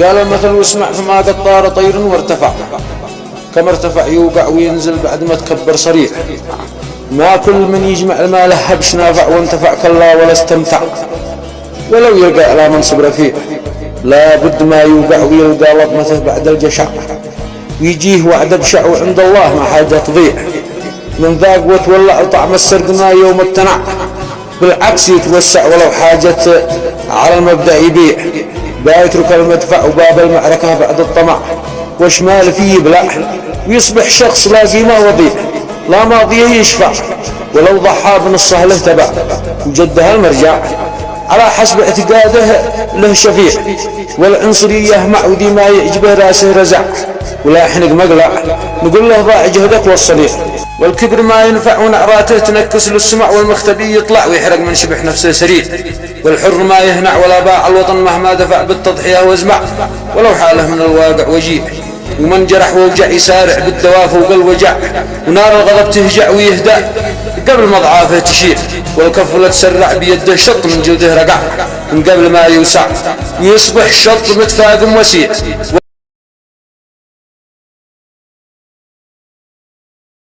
قال المثل واسمع فما قد طار طير وارتفع، كما ارتفع يوقع وينزل بعد ما تكبر صريح. ما كل من يجمع المال هبش نافع وانتفع كلا ولا استمتع، ولو يلقى على منصب رفيع لا بد ما يوقع ويلقى لطمته بعد الجشع، ويجيه وعد بشع وعند الله ما حاجة تضيع. من ذاق وتولع طعم السرق ما يوم التنع، بالعكس يتوسع ولو حاجة على المبدأ يبيع. بيترك المدفع وباب المعركة بعد الطمع، وشمال فيه يبلع ويصبح شخص لا قيمة وضيع، لا ماضيه يشفع ولو ضحى بنصه له تبع، وجدها المرجع على حسب اعتقاده له شفيع. والعنصرية مع ودي ما يعجبه راسه رزع، ولا حنق مقلع نقول له ضاع جهدك والصليح. والكبر ما ينفع ونعراته تنكس للسمع، والمختبي يطلع ويحرق من شبح نفسه سريع. والحر ما يهنع ولا باع الوطن مهما دفع بالتضحية وازمع، ولو حاله من الواقع وجيع. ومن جرح ووجع يسارع بالدواء فوق الوجع، ونار الغضب تهجع ويهدأ قبل مضعافه تشيع. والكف لا تسرع بيده شط من جلده رقع من قبل ما يوسع، ويصبح شط متفاقم وسيع.